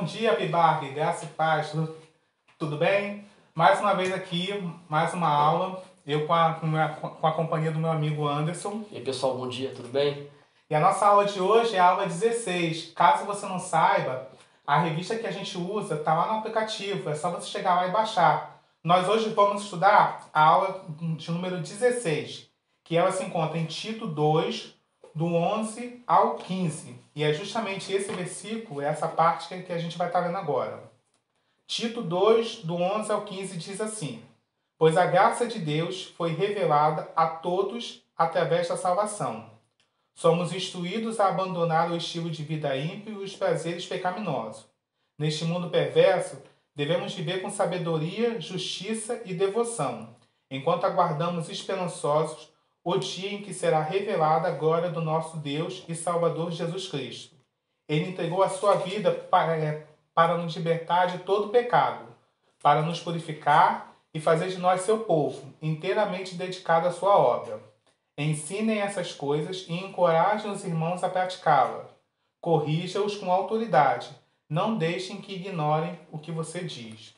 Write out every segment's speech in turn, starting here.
dia, Bibarg, graça e paz, tudo bem? Mais uma vez aqui, mais uma aula, eu com a companhia do meu amigo Anderson. E aí pessoal, bom dia, tudo bem? E a nossa aula de hoje é a aula 16. Caso você não saiba, a revista que a gente usa está lá no aplicativo, é só você chegar lá e baixar. Nós hoje vamos estudar a aula de número 16, que ela se encontra em Tito 2, do 11 ao 15. E é justamente esse versículo, essa parte que a gente vai estar lendo agora. Tito 2, do 11 ao 15 diz assim: Pois a graça de Deus foi revelada a todos através da salvação. Somos instruídos a abandonar o estilo de vida ímpio e os prazeres pecaminosos. Neste mundo perverso, devemos viver com sabedoria, justiça e devoção, enquanto aguardamos esperançosos o dia em que será revelada a glória do nosso Deus e Salvador Jesus Cristo. Ele entregou a sua vida para nos libertar de todo pecado, para nos purificar e fazer de nós seu povo, inteiramente dedicado à sua obra. Ensinem essas coisas e encorajem os irmãos a praticá-la. Corrija-os com autoridade. Não deixem que ignorem o que você diz.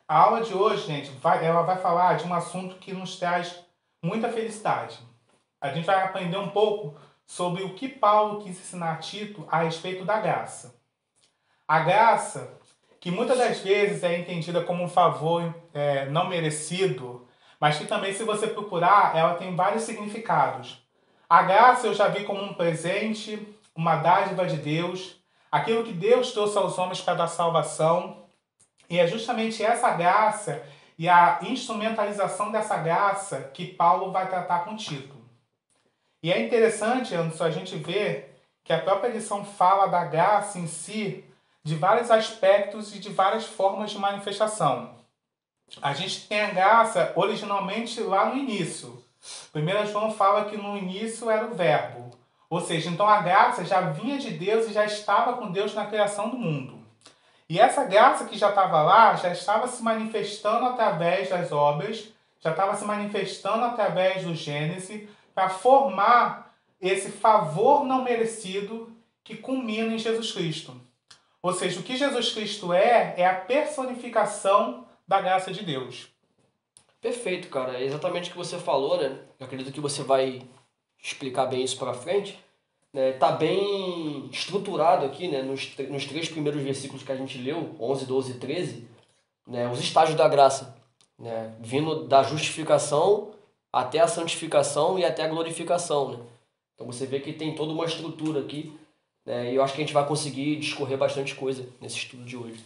A aula de hoje, gente, ela vai falar de um assunto que nos traz muita felicidade. A gente vai aprender um pouco sobre o que Paulo quis ensinar a Tito a respeito da graça. A graça, que muitas das vezes é entendida como um favor não merecido, mas que também, se você procurar, ela tem vários significados. A graça eu já vi como um presente, uma dádiva de Deus, aquilo que Deus trouxe aos homens para dar salvação. E é justamente essa graça e a instrumentalização dessa graça que Paulo vai tratar com Tito. E é interessante, Anderson, a gente ver que a própria lição fala da graça em si, de vários aspectos e de várias formas de manifestação. A gente tem a graça originalmente lá no início. 1 João fala que no início era o verbo. Ou seja, então a graça já vinha de Deus e já estava com Deus na criação do mundo. E essa graça que já estava lá, já estava se manifestando através das obras, já estava se manifestando através do Gênesis, para formar esse favor não merecido que culmina em Jesus Cristo. Ou seja, o que Jesus Cristo é a personificação da graça de Deus. Perfeito, cara. É exatamente o que você falou, né? Eu acredito que você vai explicar bem isso para frente. Né? Tá bem estruturado aqui, né? Nos três primeiros versículos que a gente leu, 11, 12 e 13, né? Os estágios da graça, né? Vindo da justificação até a santificação e até a glorificação, né? Então você vê que tem toda uma estrutura aqui, né? E eu acho que a gente vai conseguir discorrer bastante coisa nesse estudo de hoje.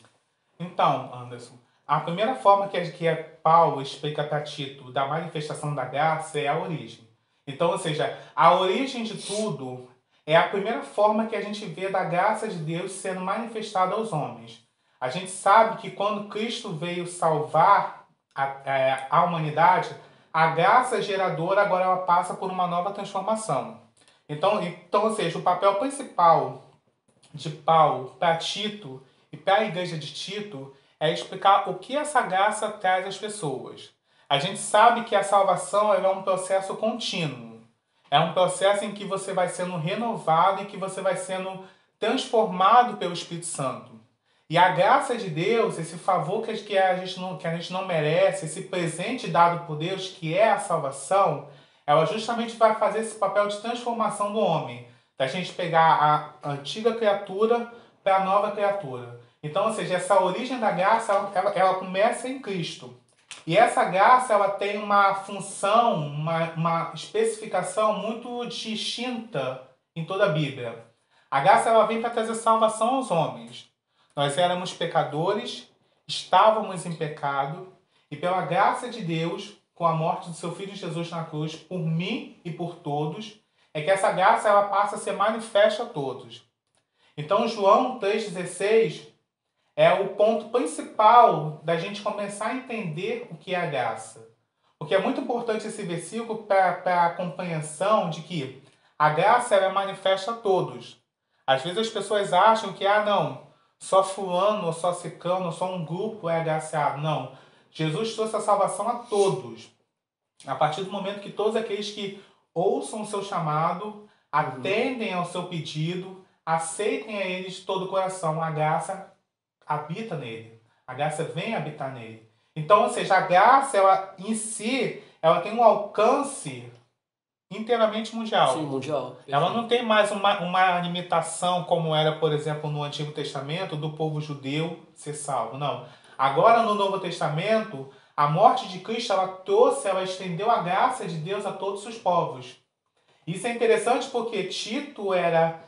Então, Anderson, a primeira forma que Paulo explica para Tito da manifestação da graça é a origem. Então, ou seja, a origem de tudo é a primeira forma que a gente vê da graça de Deus sendo manifestada aos homens. A gente sabe que quando Cristo veio salvar a humanidade, a graça geradora agora ela passa por uma nova transformação. Então, ou seja, o papel principal de Paulo para Tito e para a igreja de Tito é explicar o que essa graça traz às pessoas. A gente sabe que a salvação é um processo contínuo. É um processo em que você vai sendo renovado, em que você vai sendo transformado pelo Espírito Santo. E a graça de Deus, esse favor que a gente não merece, esse presente dado por Deus, que é a salvação, ela justamente vai fazer esse papel de transformação do homem. Da gente pegar a antiga criatura para a nova criatura. Então, ou seja, essa origem da graça, ela começa em Cristo. E essa graça, ela tem uma função, uma especificação muito distinta em toda a Bíblia. A graça, ela vem para trazer salvação aos homens. Nós éramos pecadores, estávamos em pecado, e pela graça de Deus, com a morte do seu Filho Jesus na cruz, por mim e por todos, é que essa graça ela passa a ser manifesta a todos. Então, João 3,16 é o ponto principal da gente começar a entender o que é a graça. Porque é muito importante esse versículo para a compreensão de que a graça ela é manifesta a todos. Às vezes as pessoas acham que, não, só fulano, ou só ciclano, ou só um grupo é agraciado. Não. Jesus trouxe a salvação a todos. A partir do momento que todos aqueles que ouçam o seu chamado, atendem ao seu pedido, aceitem a ele de todo o coração. A graça habita nele. A graça vem habitar nele. Então, ou seja, a graça, ela em si, ela tem um alcance inteiramente Sim, mundial. mundial. Ela Perfeito. não tem mais uma limitação como era, por exemplo, no Antigo Testamento, do povo judeu ser salvo. Não. Agora, no Novo Testamento, a morte de Cristo, ela estendeu a graça de Deus a todos os povos. Isso é interessante porque Tito era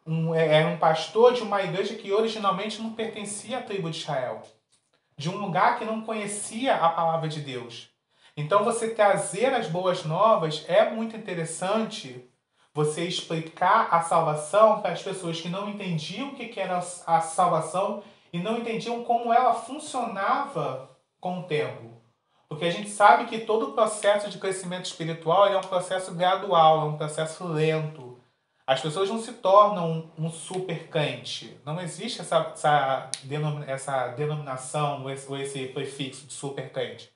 um pastor de uma igreja que originalmente não pertencia à tribo de Israel, de um lugar que não conhecia a palavra de Deus. Então, você trazer as boas novas é muito interessante, você explicar a salvação para as pessoas que não entendiam o que era a salvação e não entendiam como ela funcionava com o tempo. Porque a gente sabe que todo o processo de crescimento espiritual é um processo gradual, é um processo lento. As pessoas não se tornam um super crente. Não existe essa denominação ou esse prefixo de super crente.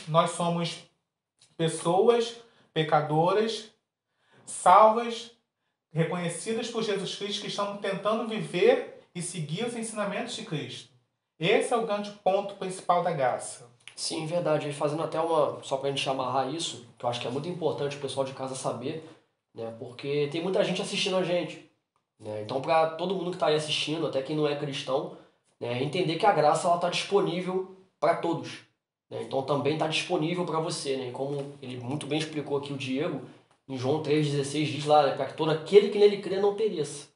Nós somos pessoas pecadoras, salvas, reconhecidas por Jesus Cristo, que estão tentando viver e seguir os ensinamentos de Cristo. Esse é o grande ponto principal da graça. Sim, verdade. E fazendo até uma. Só pra gente amarrar isso, que eu acho que é muito importante o pessoal de casa saber, né? Porque tem muita gente assistindo a gente, né? Então, para todo mundo que está aí assistindo, até quem não é cristão, né, entender que a graça ela está disponível para todos, né? Então, também está disponível para você, né? E como ele muito bem explicou aqui o Diego, em João 3,16 diz lá, né, para que todo aquele que nele crê não pereça,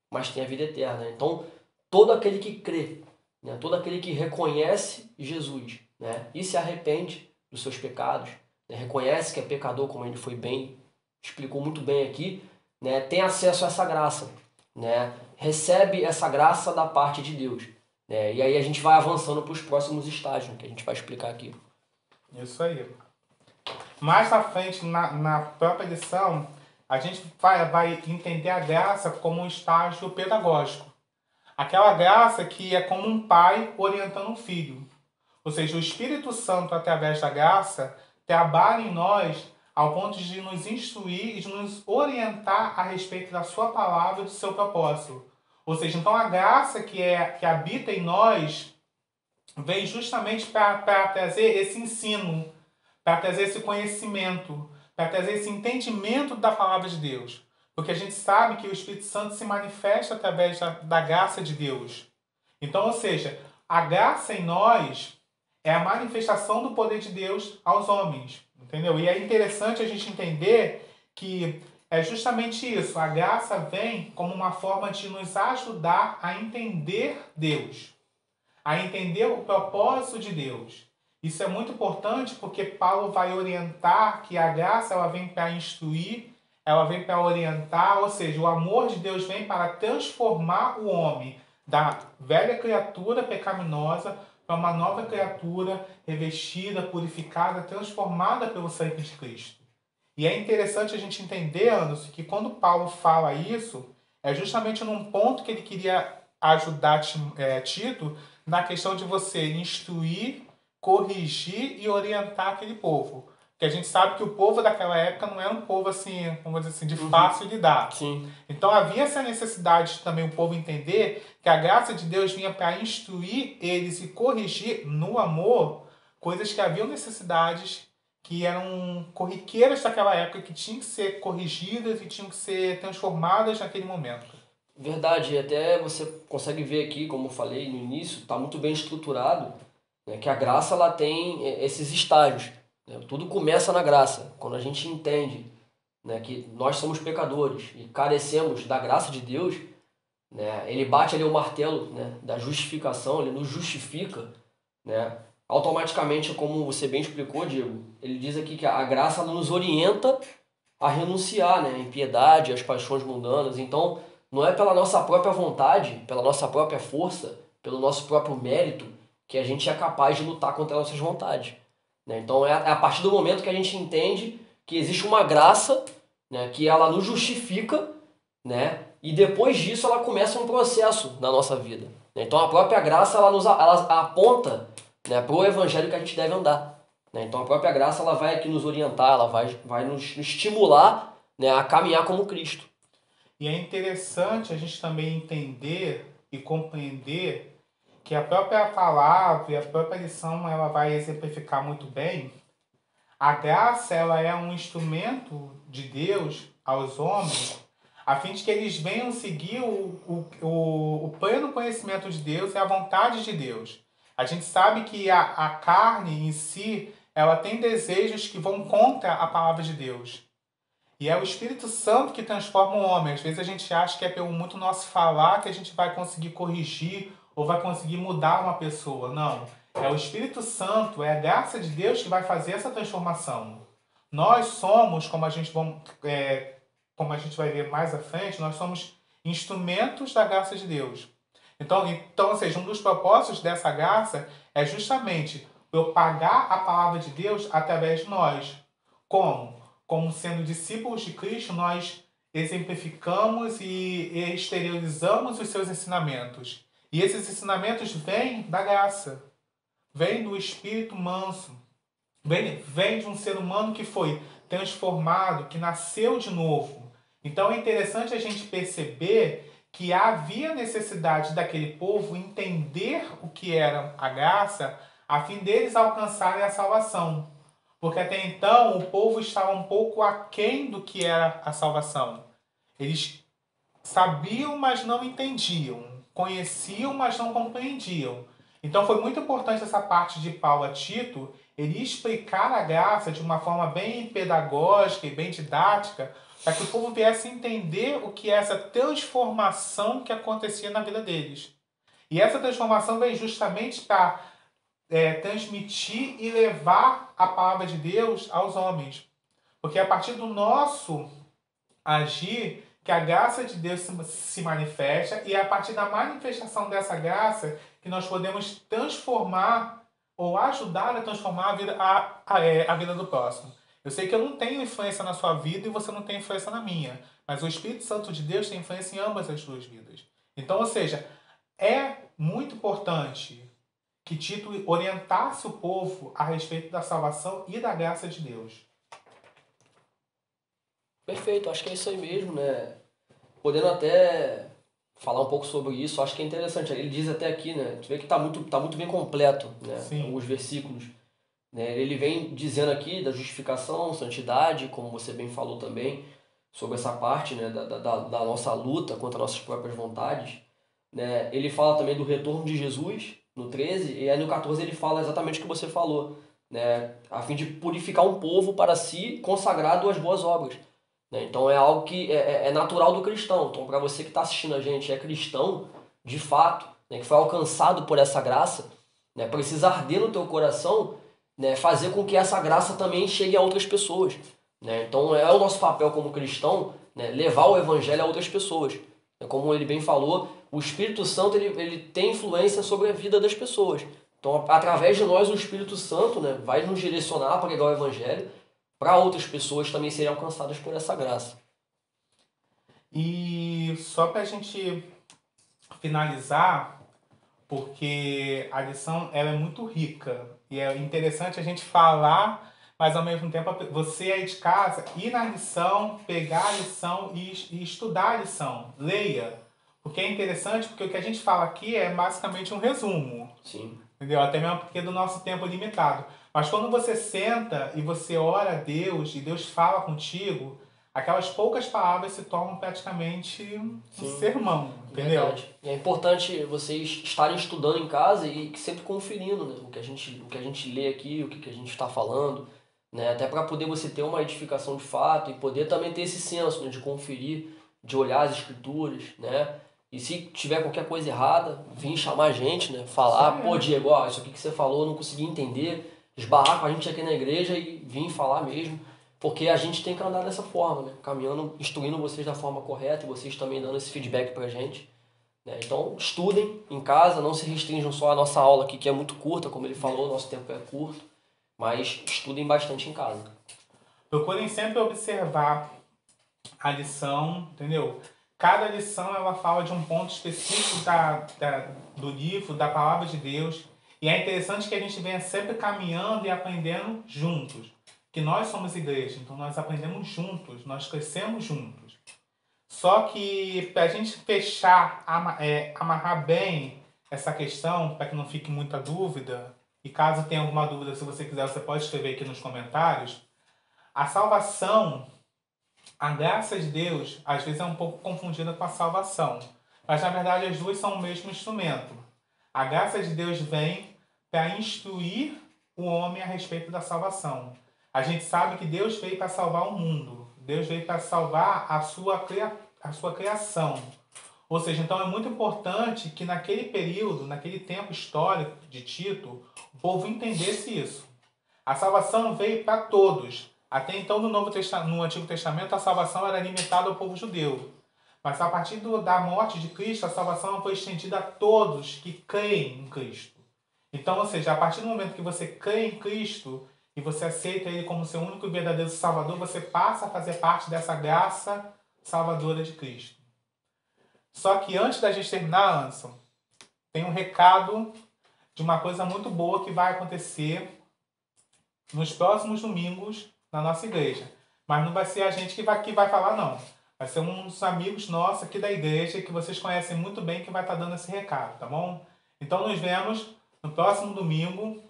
mas tenha vida eterna. Então, todo aquele que crê, né, todo aquele que reconhece Jesus, né, e se arrepende dos seus pecados, né, reconhece que é pecador, como ele foi bem, explicou muito bem aqui, né, tem acesso a essa graça, né, recebe essa graça da parte de Deus. Né, e aí a gente vai avançando para os próximos estágios, que a gente vai explicar aqui. Isso aí. Mais à frente, na própria lição, a gente vai entender a graça como um estágio pedagógico. Aquela graça que é como um pai orientando um filho. Ou seja, o Espírito Santo, através da graça, trabalha em nós ao ponto de nos instruir e de nos orientar a respeito da sua palavra e do seu propósito. Ou seja, então a graça que habita em nós vem justamente para trazer esse ensino, para trazer esse conhecimento, para trazer esse entendimento da palavra de Deus. Porque a gente sabe que o Espírito Santo se manifesta através da graça de Deus. Então, ou seja, a graça em nós é a manifestação do poder de Deus aos homens. Entendeu? E é interessante a gente entender que é justamente isso. A graça vem como uma forma de nos ajudar a entender Deus, a entender o propósito de Deus. Isso é muito importante porque Paulo vai orientar que a graça ela vem para instruir, ela vem para orientar, ou seja, o amor de Deus vem para transformar o homem da velha criatura pecaminosa para uma nova criatura revestida, purificada, transformada pelo sangue de Cristo. E é interessante a gente entender, Anderson, que quando Paulo fala isso, é justamente num ponto que ele queria ajudar Tito na questão de você instruir, corrigir e orientar aquele povo. Porque a gente sabe que o povo daquela época não era um povo assim, vamos dizer assim, de fácil lidar. Sim. Então havia essa necessidade de também o povo entender que a graça de Deus vinha para instruir eles e corrigir no amor coisas que haviam necessidades que eram corriqueiras daquela época, que tinham que ser corrigidas e tinham que ser transformadas naquele momento. Verdade, e até você consegue ver aqui, como eu falei no início, está muito bem estruturado, né, que a graça ela tem esses estágios. Né? Tudo começa na graça, quando a gente entende, né, que nós somos pecadores e carecemos da graça de Deus, né, ele bate ali o martelo, né, da justificação, ele nos justifica, né, automaticamente, como você bem explicou, Diego, ele diz aqui que a graça nos orienta a renunciar, né, à impiedade, às paixões mundanas. Então, não é pela nossa própria vontade, pela nossa própria força, pelo nosso próprio mérito, que a gente é capaz de lutar contra as nossas vontades. Né? Então, é a partir do momento que a gente entende que existe uma graça, né, que ela nos justifica, né, e depois disso ela começa um processo na nossa vida. Né? Então, a própria graça ela aponta, né, para o evangelho que a gente deve andar. Né? Então, a própria graça ela vai aqui nos orientar, ela vai nos estimular, né, a caminhar como Cristo. E é interessante a gente também entender e compreender que a própria palavra e a própria lição ela vai exemplificar muito bem. A graça ela é um instrumento de Deus aos homens, a fim de que eles venham seguir o pleno conhecimento de Deus e a vontade de Deus. A gente sabe que a carne em si, ela tem desejos que vão contra a palavra de Deus. E é o Espírito Santo que transforma o homem. Às vezes a gente acha que é pelo muito nosso falar que a gente vai conseguir corrigir ou vai conseguir mudar uma pessoa. Não. É o Espírito Santo, é a graça de Deus que vai fazer essa transformação. Nós somos, como a gente vai ver mais à frente, nós somos instrumentos da graça de Deus. Então, ou seja, um dos propósitos dessa graça é justamente propagar a palavra de Deus através de nós. Como? Como sendo discípulos de Cristo, nós exemplificamos e exteriorizamos os seus ensinamentos. E esses ensinamentos vêm da graça, vêm do Espírito manso, vêm de um ser humano que foi transformado, que nasceu de novo. Então é interessante a gente perceber que havia necessidade daquele povo entender o que era a graça, a fim deles alcançarem a salvação. Porque até então o povo estava um pouco aquém do que era a salvação. Eles sabiam, mas não entendiam. Conheciam, mas não compreendiam. Então foi muito importante essa parte de Paulo a Tito, ele explicar a graça de uma forma bem pedagógica e bem didática, para que o povo viesse entender o que é essa transformação que acontecia na vida deles. E essa transformação vem justamente para transmitir e levar a palavra de Deus aos homens. Porque é a partir do nosso agir que a graça de Deus se manifesta e é a partir da manifestação dessa graça que nós podemos transformar ou ajudar a transformar a vida do próximo. Eu sei que eu não tenho influência na sua vida e você não tem influência na minha, mas o Espírito Santo de Deus tem influência em ambas as duas vidas. Então, ou seja, é muito importante que Tito orientasse o povo a respeito da salvação e da graça de Deus. Perfeito, acho que é isso aí mesmo, né? Podendo até falar um pouco sobre isso, acho que é interessante. Ele diz até aqui, né? Tu vê que tá muito bem completo, né? Sim. Alguns versículos. Né? Ele vem dizendo aqui da justificação, santidade, como você bem falou também, sobre essa parte, né? Da nossa luta contra nossas próprias vontades. Né? Ele fala também do retorno de Jesus, no 13, e aí no 14 ele fala exatamente o que você falou, né? A fim de purificar um povo para si, consagrado às boas obras. Né? Então é algo que é natural do cristão. Então, para você que está assistindo a gente, é cristão, de fato, né, que foi alcançado por essa graça, né, precisa arder no teu coração, né, fazer com que essa graça também chegue a outras pessoas. Né? Então é o nosso papel como cristão, né, levar o evangelho a outras pessoas. Como ele bem falou, o Espírito Santo ele tem influência sobre a vida das pessoas. Então, através de nós, o Espírito Santo, né, vai nos direcionar a pregar o evangelho para outras pessoas também serem alcançadas por essa graça. E só para a gente finalizar, porque a lição ela é muito rica e é interessante a gente falar, mas ao mesmo tempo você aí de casa ir na lição, pegar a lição e estudar a lição. Leia, porque é interessante, porque o que a gente fala aqui é basicamente um resumo. Sim. Entendeu? Até mesmo porque do nosso tempo é limitado. Mas quando você senta e você ora a Deus e Deus fala contigo, aquelas poucas palavras se tornam praticamente um sermão, entendeu? Verdade. E é importante vocês estarem estudando em casa e sempre conferindo, né, o que a gente lê aqui, o que a gente está falando, né, até para poder você ter uma edificação de fato e poder também ter esse senso, né, de conferir, de olhar as escrituras, né? E se tiver qualquer coisa errada, vir chamar a gente, né? Falar, pô, Diego, ó, isso aqui que você falou, eu não consegui entender, esbarrar com a gente aqui na igreja e vir falar mesmo. Porque a gente tem que andar dessa forma, né? Caminhando, instruindo vocês da forma correta e vocês também dando esse feedback pra gente. Né? Então, estudem em casa, não se restringam só à nossa aula aqui, que é muito curta, como ele falou, nosso tempo é curto. Mas estudem bastante em casa. Procurem sempre observar a lição, entendeu? Cada lição ela fala de um ponto específico do livro, da palavra de Deus. E é interessante que a gente venha sempre caminhando e aprendendo juntos. Que nós somos igreja, então nós aprendemos juntos, nós crescemos juntos. Só que para a gente fechar, amarrar bem essa questão, para que não fique muita dúvida, e caso tenha alguma dúvida, se você quiser, você pode escrever aqui nos comentários. A salvação, a graça de Deus, às vezes é um pouco confundida com a salvação. Mas na verdade as duas são o mesmo instrumento. A graça de Deus vem para instruir o homem a respeito da salvação. A gente sabe que Deus veio para salvar o mundo. Deus veio para salvar a sua criação. Ou seja, então é muito importante que naquele período, naquele tempo histórico de Tito, o povo entendesse isso. A salvação veio para todos. Até então, no Antigo Testamento, a salvação era limitada ao povo judeu. Mas a partir da morte de Cristo, a salvação foi estendida a todos que creem em Cristo. Então, ou seja, a partir do momento que você crê em Cristo e você aceita Ele como seu único e verdadeiro Salvador, você passa a fazer parte dessa graça salvadora de Cristo. Só que antes da gente terminar, Anderson, tem um recado de uma coisa muito boa que vai acontecer nos próximos domingos na nossa igreja. Mas não vai ser a gente que vai falar, não. Vai ser um dos amigos nossos aqui da igreja que vocês conhecem muito bem que vai estar dando esse recado, tá bom? Então nos vemos no próximo domingo.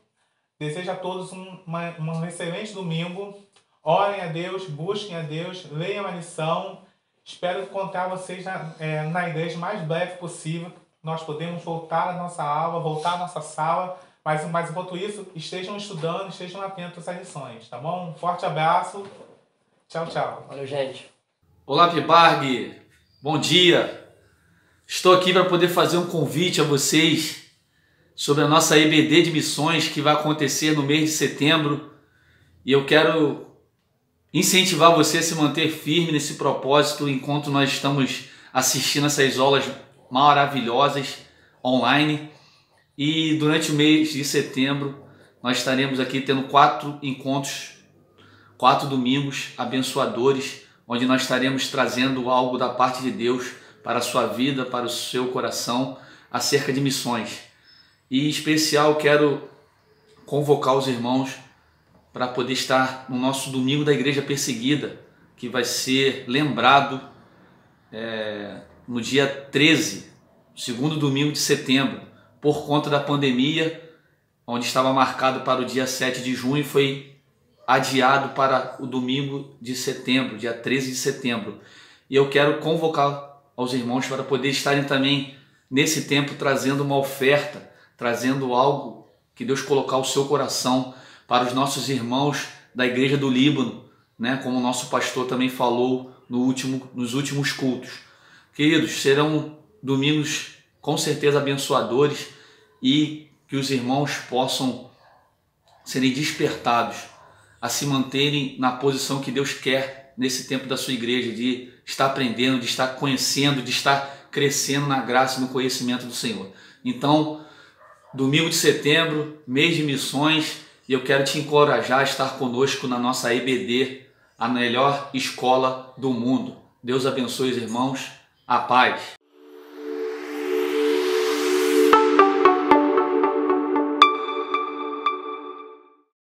Desejo a todos um excelente domingo. Orem a Deus, busquem a Deus, leiam a lição. Espero encontrar vocês na igreja o mais breve possível. Nós podemos voltar à nossa aula, voltar à nossa sala. Mas enquanto isso, estejam estudando, estejam atentos às lições, tá bom? Um forte abraço. Tchau, tchau. Valeu, gente. Olá, Pibarg. Bom dia. Estou aqui para poder fazer um convite a vocês sobre a nossa EBD de missões que vai acontecer no mês de setembro. E eu quero incentivar você a se manter firme nesse propósito enquanto nós estamos assistindo essas aulas maravilhosas online. E durante o mês de setembro nós estaremos aqui tendo 4 encontros, 4 domingos abençoadores, onde nós estaremos trazendo algo da parte de Deus para a sua vida, para o seu coração, acerca de missões. E em especial quero convocar os irmãos para poder estar no nosso Domingo da Igreja Perseguida, que vai ser lembrado no dia 13, segundo domingo de setembro, por conta da pandemia, onde estava marcado para o dia 7 de junho, foi adiado para o domingo de setembro, dia 13 de setembro. E eu quero convocar aos irmãos para poder estarem também nesse tempo trazendo uma oferta, trazendo algo que Deus colocar ao seu coração para os nossos irmãos da Igreja do Líbano, né? Como o nosso pastor também falou nos últimos cultos. Queridos, serão domingos com certeza abençoadores e que os irmãos possam serem despertados a se manterem na posição que Deus quer nesse tempo da sua igreja, de estar aprendendo, de estar conhecendo, de estar crescendo na graça e no conhecimento do Senhor. Então, domingo de setembro, mês de missões, e eu quero te encorajar a estar conosco na nossa EBD, a melhor escola do mundo. Deus abençoe os irmãos. A paz.